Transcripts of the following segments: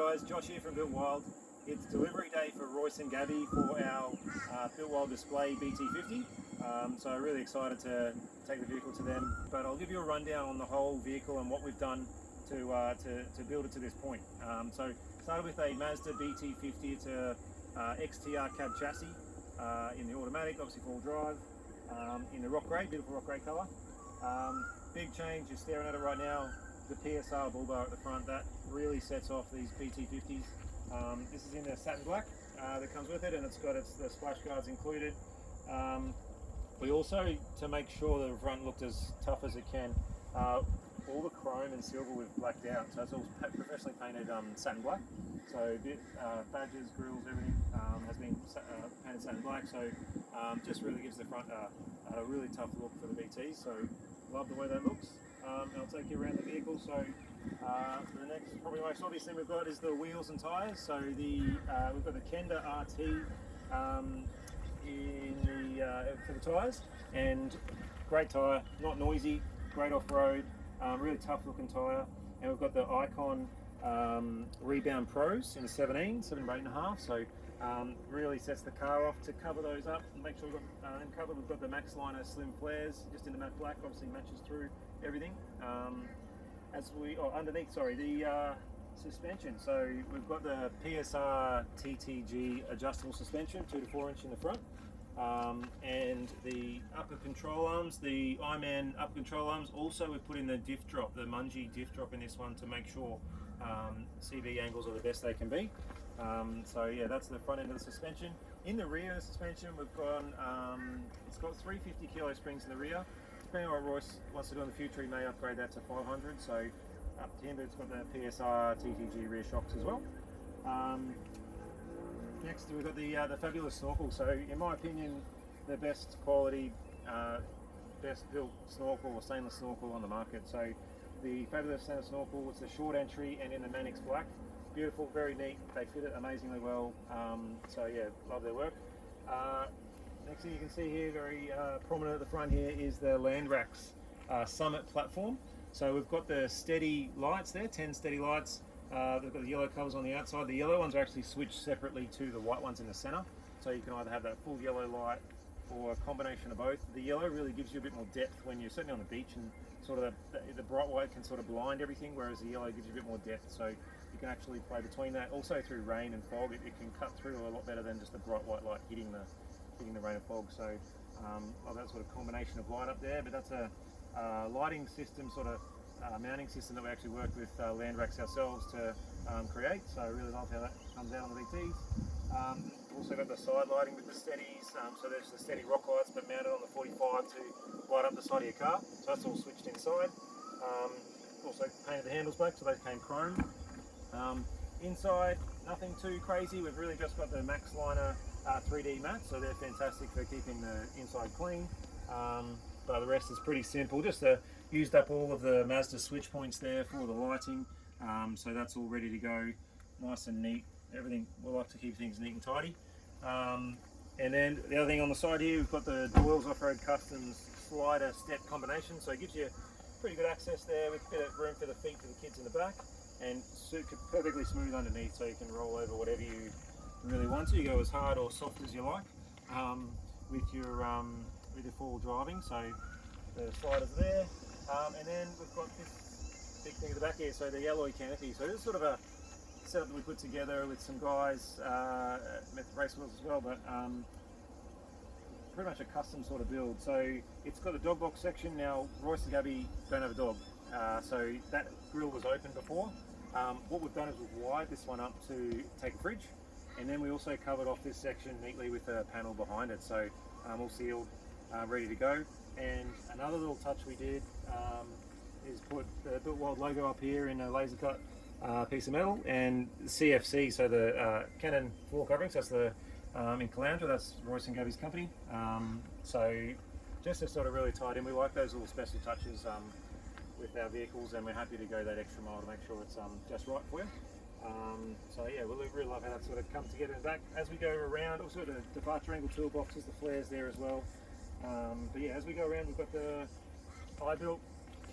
guys, Josh here from Built Wyld. It's delivery day for Royce and Gabby for our Built Wyld Display BT50. So I'm really excited to take the vehicle to them. But I'll give you a rundown on the whole vehicle and what we've done to build it to this point. So started with a Mazda BT50. It's a XTR cab chassis in the automatic, obviously four-wheel drive, in the rock grey, beautiful rock grey colour. Big change, you're staring at it right now. The PSR bull bar at the front, that really sets off these BT50s. This is in the satin black that comes with it, and it's got the splash guards included. We also, to make sure the front looked as tough as it can, all the chrome and silver we've blacked out, so it's all professionally painted satin black. So badges, grills, everything has been painted satin black, so just really gives the front a really tough look for the BTs, so love the way that looks. And I'll take you around the vehicle. So the next, probably most obvious thing we've got is the wheels and tyres. So we've got the Kenda RT for the tyres, and great tyre, not noisy, great off-road, really tough looking tyre. And we've got the Icon Rebound Pros in the 17 by 8.5. So really sets the car off. To cover those up and make sure we've got them covered, we've got the Max Liner Slim Flares just in the matte black, obviously matches through everything. Underneath, the suspension. So we've got the PSR TTG adjustable suspension, 2 to 4 inch in the front. And the upper control arms, the Iman upper control arms, also we've put in the diff drop, the Mungie diff drop in this one to make sure CV angles are the best they can be. So yeah, that's the front end of the suspension. In the rear of the suspension, we've gone, it's got 350 kilo springs in the rear. Depending on what Royce wants to do in the future, he may upgrade that to 500. So up to him, but it's got the PSR TTG rear shocks as well. Next, we've got the fabulous snorkel. So, in my opinion, the best quality, best built snorkel or stainless snorkel on the market. So, the fabulous stainless snorkel, it's a short entry and in the Manix black. Beautiful, very neat. They fit it amazingly well. So, yeah, love their work. Next thing you can see here, very prominent at the front here, is the Landrax Summit platform. So, we've got the steady lights there, 10 steady lights. They've got the yellow covers on the outside. The yellow ones are actually switched separately to the white ones in the center. So you can either have that full yellow light or a combination of both. The yellow really gives you a bit more depth when you're sitting on the beach, and sort of the bright white can sort of blind everything, whereas the yellow gives you a bit more depth. So you can actually play between that. Also through rain and fog, it can cut through a lot better than just the bright white light hitting the rain and fog. So that sort of combination of light up there. But that's a lighting system sort of mounting system that we actually worked with Landrax ourselves to create, so I really love how that comes out on the BTs. Also got the side lighting with the steadies, so there's the steady rock lights but mounted on the 45 to light up the side of your car, so that's all switched inside. Also painted the handles black, so they came chrome. Inside, nothing too crazy, we've really just got the Max Liner 3D mats, so they're fantastic for keeping the inside clean. But the rest is pretty simple. Just used up all of the Mazda switch points there for the lighting, so that's all ready to go, nice and neat. Everything, we like to keep things neat and tidy. And then the other thing on the side here, we've got the Doyle's Off-Road Customs slider step combination, so it gives you pretty good access there with a bit of room for the feet for the kids in the back, and perfectly smooth underneath, so you can roll over whatever you really want to. You go as hard or soft as you like with your full driving. So the sliders there, and then we've got this big thing at the back here, so the alloy canopy. So this is sort of a setup that we put together with some guys, met the race wheels as well, but pretty much a custom sort of build. So it's got a dog box section. Now Royce and Gabby don't have a dog, so that grill was open before. What we've done is we've wired this one up to take a fridge, and then we also covered off this section neatly with a panel behind it, so all sealed, ready to go. And another little touch we did is put the Built Wyld logo up here in a laser cut piece of metal, and CFC, so the Canon floor covering, so that's the in Caloundra, that's Royce and Gabby's company. So just to sort of really tie it in, we like those little special touches with our vehicles, and we're happy to go that extra mile to make sure it's just right for you. So yeah, we really love how that sort of comes together in the back. As we go around, also the departure angle toolboxes, the flares there as well. But yeah, as we go around, we've got the iBuilt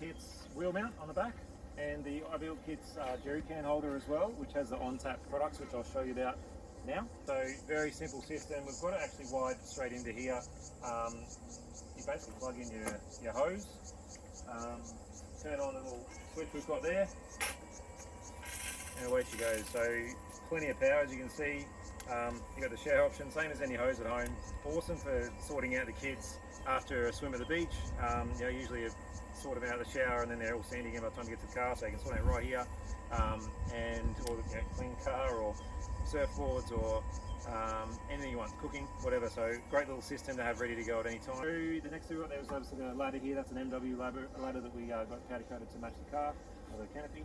Kits wheel mount on the back. and the iBuild kit's jerry can holder as well, which has the on-tap products, which I'll show you about now. So very simple system. We've got it actually wired straight into here. You basically plug in your hose, turn on the little switch we've got there, and away she goes. So plenty of power, as you can see. You've got the shower option, same as any hose at home. Awesome for sorting out the kids after a swim at the beach. You know, usually you sort them out of the shower and then they're all sandy again by the time you get to the car, so you can sort it right here. Or you know, clean car or surfboards or anything you want, cooking, whatever. So great little system to have ready to go at any time. So the next thing we've got there is obviously the ladder here. That's an MW ladder that we got powder coated to match the car or the canopy.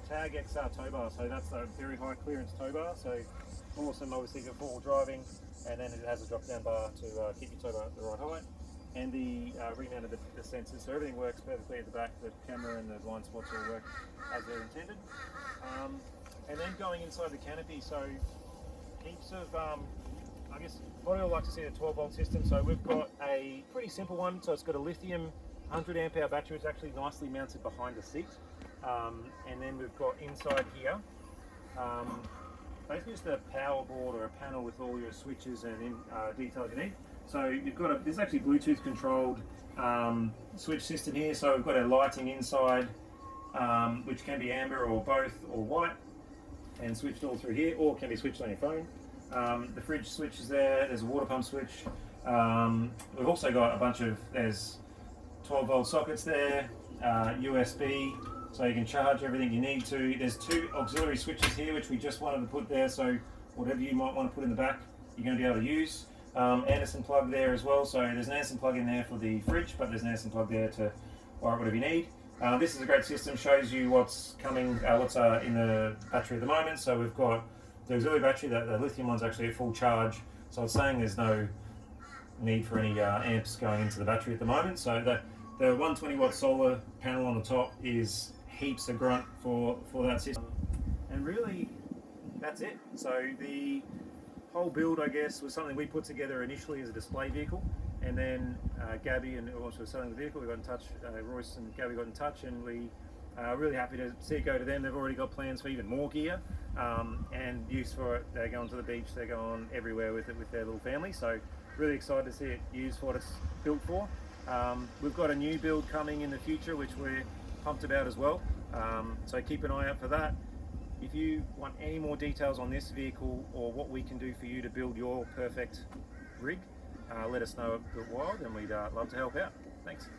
Tag XR tow bar, so that's a very high clearance tow bar, so awesome obviously for four-wheel driving, and then it has a drop down bar to keep your tow bar at the right height, and the remounted the sensors, so everything works perfectly at the back. The camera and the blind spots all work as they're intended. And then going inside the canopy, so heaps of I guess a lot of people like to see the 12 volt system, so we've got a pretty simple one. So it's got a lithium 100 amp hour battery, which is actually nicely mounted behind the seat. And then we've got inside here basically just a power board or a panel with all your switches and details you need. So you've got this is actually Bluetooth controlled switch system here. So we've got our lighting inside, which can be amber or both or white, and switched all through here, or can be switched on your phone. The fridge switch is there. There's a water pump switch. We've also got a bunch of, there's 12 volt sockets there, USB, so you can charge everything you need to. There's two auxiliary switches here, which we just wanted to put there, so whatever you might want to put in the back, you're going to be able to use. Anderson plug there as well, so there's an Anderson plug in there for the fridge, but there's an Anderson plug there to wire whatever you need. This is a great system, shows you what's coming, what's in the battery at the moment. So we've got the auxiliary battery, the lithium one's actually at full charge, so it's saying there's no need for any amps going into the battery at the moment. So the 120 watt solar panel on the top is heaps of grunt for that system. And really, that's it. So the whole build, I guess, was something we put together initially as a display vehicle, and then Gabby and also selling the vehicle, we got in touch, Royce and Gabby got in touch, and we are really happy to see it go to them. They've already got plans for even more gear and use for it. They're going to the beach, they're going everywhere with it with their little family, so really excited to see it used for what it's built for. We've got a new build coming in the future, which we're pumped about as well, so keep an eye out for that. If you want any more details on this vehicle or what we can do for you to build your perfect rig, let us know at Built Wyld, and we'd love to help out. Thanks.